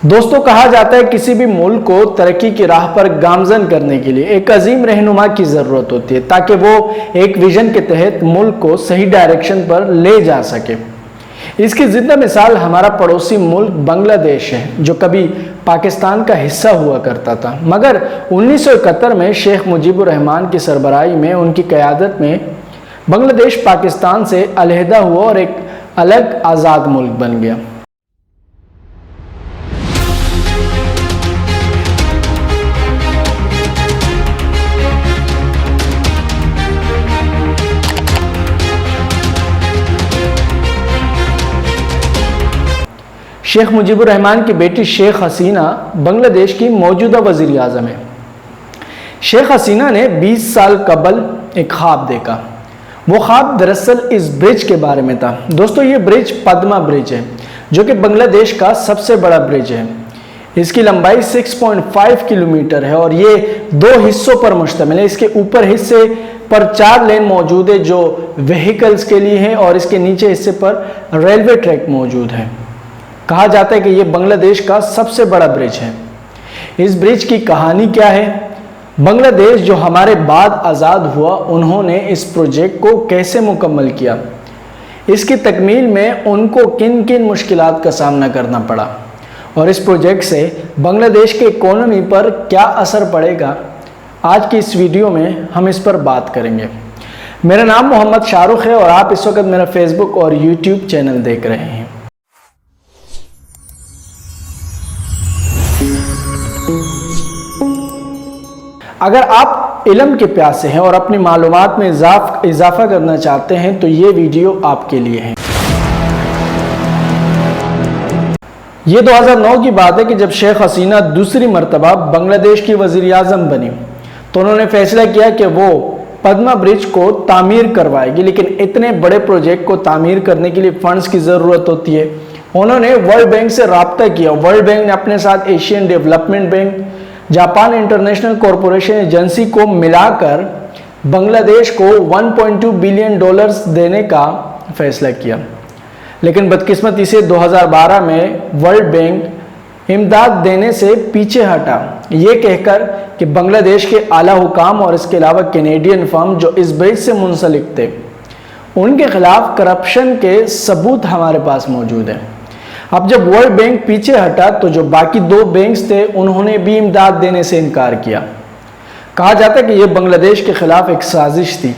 دوستوں، کہا جاتا ہے کسی بھی ملک کو ترقی کی راہ پر گامزن کرنے کے لیے ایک عظیم رہنما کی ضرورت ہوتی ہے تاکہ وہ ایک ویژن کے تحت ملک کو صحیح ڈائریکشن پر لے جا سکے۔ اس کی زندہ مثال ہمارا پڑوسی ملک بنگلہ دیش ہے، جو کبھی پاکستان کا حصہ ہوا کرتا تھا، مگر 1971 میں شیخ مجیب الرحمان کی سربراہی میں ان کی قیادت میں بنگلہ دیش پاکستان سے علیحدہ ہوا اور ایک الگ آزاد ملک بن گیا۔ شیخ مجیب الرحمان کی بیٹی شیخ حسینہ بنگلہ دیش کی موجودہ وزیر اعظم ہے۔ شیخ حسینہ نے 20 سال قبل ایک خواب دیکھا۔ وہ خواب دراصل اس برج کے بارے میں تھا۔ دوستو، یہ برج پدما برج ہے، جو کہ بنگلہ دیش کا سب سے بڑا برج ہے۔ اس کی لمبائی 6.5 کلومیٹر ہے اور یہ 2 حصوں پر مشتمل ہے۔ اس کے اوپر حصے پر 4 لین موجود ہے جو وہیکلز کے لیے ہیں، اور اس کے نیچے حصے پر ریلوے ٹریک موجود ہے۔ کہا جاتا ہے کہ یہ بنگلہ دیش کا سب سے بڑا برج ہے۔ اس برج کی کہانی کیا ہے؟ بنگلہ دیش جو ہمارے بعد آزاد ہوا، انہوں نے اس پروجیکٹ کو کیسے مکمل کیا؟ اس کی تکمیل میں ان کو کن کن مشکلات کا سامنا کرنا پڑا، اور اس پروجیکٹ سے بنگلہ دیش کے اکانومی پر کیا اثر پڑے گا؟ آج کی اس ویڈیو میں ہم اس پر بات کریں گے۔ میرا نام محمد شاہ رخ ہے اور آپ اس وقت میرا فیس بک اور یوٹیوب چینل دیکھ رہے ہیں۔ اگر آپ علم کے پیاسے ہیں اور اپنی معلومات میں اضافہ کرنا چاہتے ہیں تو یہ ویڈیو آپ کے لیے ہے۔ یہ 2009 کی بات ہے کہ جب شیخ حسینہ دوسری مرتبہ بنگلہ دیش کی وزیر اعظم بنی تو انہوں نے فیصلہ کیا کہ وہ پدما برج کو تعمیر کروائے گی، لیکن اتنے بڑے پروجیکٹ کو تعمیر کرنے کے لیے فنڈز کی ضرورت ہوتی ہے۔ انہوں نے ورلڈ بینک سے رابطہ کیا۔ ورلڈ بینک نے اپنے ساتھ Asian development bank, Japan international corporation agency کو ملا کر بنگلہ دیش کو $1.2 بلین دینے کا فیصلہ کیا، لیکن بدقسمتی سے 2012 میں ورلڈ بینک امداد دینے سے پیچھے ہٹا، یہ کہہ کر کہ بنگلہ دیش کے اعلیٰ حکام اور اس کے علاوہ کینیڈین فرم جو اس برج سے منسلک تھے، ان کے خلاف کرپشن کے ثبوت ہمارے پاس موجود ہیں۔ اب جب ورلڈ بینک پیچھے ہٹا تو جو باقی 2 بینکس تھے انہوں نے بھی امداد دینے سے انکار کیا۔ کہا جاتا ہے کہ یہ بنگلہ دیش کے خلاف ایک سازش تھی۔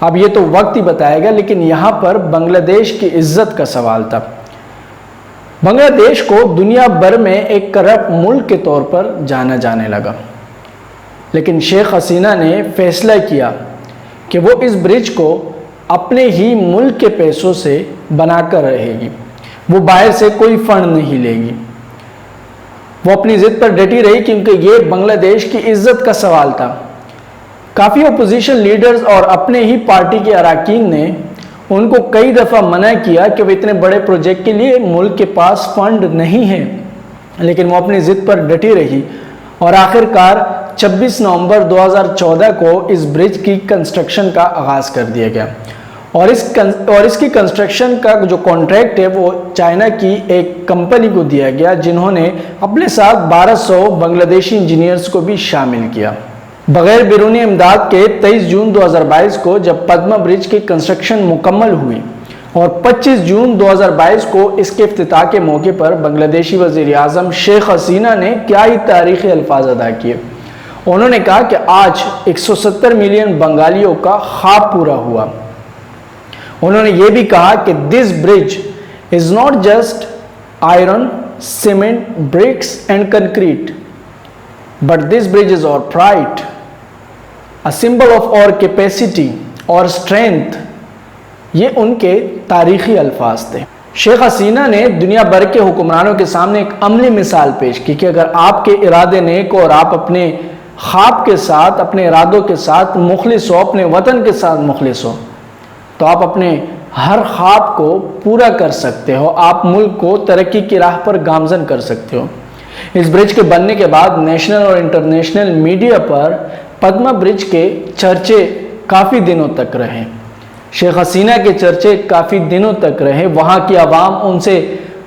اب یہ تو وقت ہی بتائے گا، لیکن یہاں پر بنگلہ دیش کی عزت کا سوال تھا۔ بنگلہ دیش کو دنیا بھر میں ایک کرپٹ ملک کے طور پر جانا جانے لگا، لیکن شیخ حسینہ نے فیصلہ کیا کہ وہ اس برج کو اپنے ہی ملک کے پیسوں سے بنا کر رہے گی، وہ باہر سے کوئی فنڈ نہیں لے گی۔ وہ اپنی ضد پر ڈٹی رہی کیونکہ یہ بنگلہ دیش کی عزت کا سوال تھا۔ کافی اپوزیشن لیڈرز اور اپنے ہی پارٹی کے اراکین نے ان کو کئی دفعہ منع کیا کہ وہ اتنے بڑے پروجیکٹ کے لیے ملک کے پاس فنڈ نہیں ہے، لیکن وہ اپنی ضد پر ڈٹی رہی اور آخر کار 26 نومبر 2014 کو اس برج کی کنسٹرکشن کا آغاز کر دیا گیا، اور اس کی کنسٹرکشن کا جو کانٹریکٹ ہے وہ چائنا کی ایک کمپنی کو دیا گیا، جنہوں نے اپنے ساتھ 1200 بنگلہ دیشی انجینئرز کو بھی شامل کیا۔ بغیر بیرونی امداد کے 23 جون 2022 کو جب پدما برج کی کنسٹرکشن مکمل ہوئی اور 25 جون 2022 کو اس کے افتتاح کے موقع پر بنگلہ دیشی وزیر اعظم شیخ حسینہ نے کیا ہی تاریخی الفاظ ادا کیے۔ انہوں نے کہا کہ آج 170 ملین بنگالیوں کا خواب پورا ہوا۔ انہوں نے یہ بھی کہا کہ this bridge is not just iron, cement, bricks and concrete, but this bridge is our pride, a symbol of our capacity or strength۔ یہ ان کے تاریخی الفاظ تھے۔ شیخ حسینہ نے دنیا بھر کے حکمرانوں کے سامنے ایک عملی مثال پیش کی کہ اگر آپ کے ارادے نیک اور آپ اپنے خواب کے ساتھ، اپنے ارادوں کے ساتھ مخلص ہو، اپنے وطن کے ساتھ مخلص ہو، تو آپ اپنے ہر خواب کو پورا کر سکتے ہو، آپ ملک کو ترقی کی راہ پر گامزن کر سکتے ہو۔ اس برج کے بننے کے بعد نیشنل اور انٹرنیشنل میڈیا پر پدما برج کے چرچے کافی دنوں تک رہے۔ شیخ حسینہ کے چرچے کافی دنوں تک رہے، وہاں کی عوام ان سے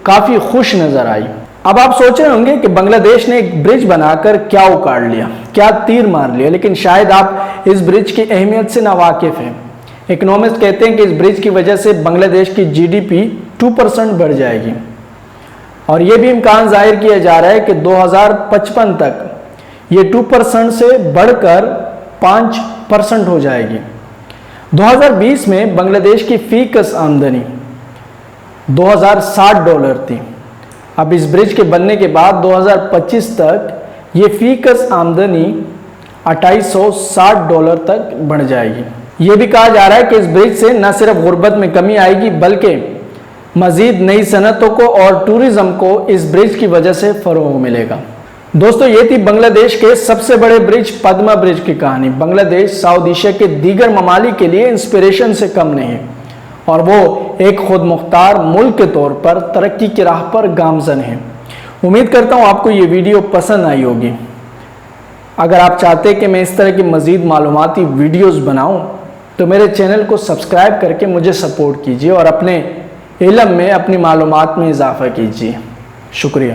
کافی خوش نظر آئی۔ اب آپ سوچ رہے ہوں گے کہ بنگلہ دیش نے ایک برج بنا کر کیا اکاڑ لیا، کیا تیر مار لیا، لیکن شاید آپ اس برج کی اہمیت سے ناواقف ہیں۔ اکنامسٹ کہتے ہیں کہ اس برج کی وجہ سے بنگلہ دیش کی جی ڈی پی 2% بڑھ جائے گی، اور یہ بھی امکان ظاہر کیا جا رہا ہے کہ 2055 تک یہ 2% سے بڑھ کر 5% ہو جائے گی۔ 2020 میں بنگلہ دیش کی فی کس آمدنی $2060 تھی۔ اب اس برج کے بننے کے بعد 2025 تک یہ فی کس آمدنی $2860 تک بڑھ جائے گی۔ یہ بھی کہا جا رہا ہے کہ اس برج سے نہ صرف غربت میں کمی آئے گی بلکہ مزید نئی صنعتوں کو اور ٹورزم کو اس برج کی وجہ سے فروغ ملے گا۔ دوستو، یہ تھی بنگلہ دیش کے سب سے بڑے برج پدما برج کی کہانی۔ بنگلہ دیش ساؤتھ ایشیا کے دیگر ممالک کے لیے انسپریشن سے کم نہیں، اور وہ ایک خود مختار ملک کے طور پر ترقی کی راہ پر گامزن ہے۔ امید کرتا ہوں آپ کو یہ ویڈیو پسند آئی ہوگی۔ اگر آپ چاہتے کہ میں اس طرح کی مزید معلوماتی ویڈیوز بناؤں تو میرے چینل کو سبسکرائب کر کے مجھے سپورٹ کیجیے اور اپنے علم میں، اپنی معلومات میں اضافہ کیجیے۔ شکریہ۔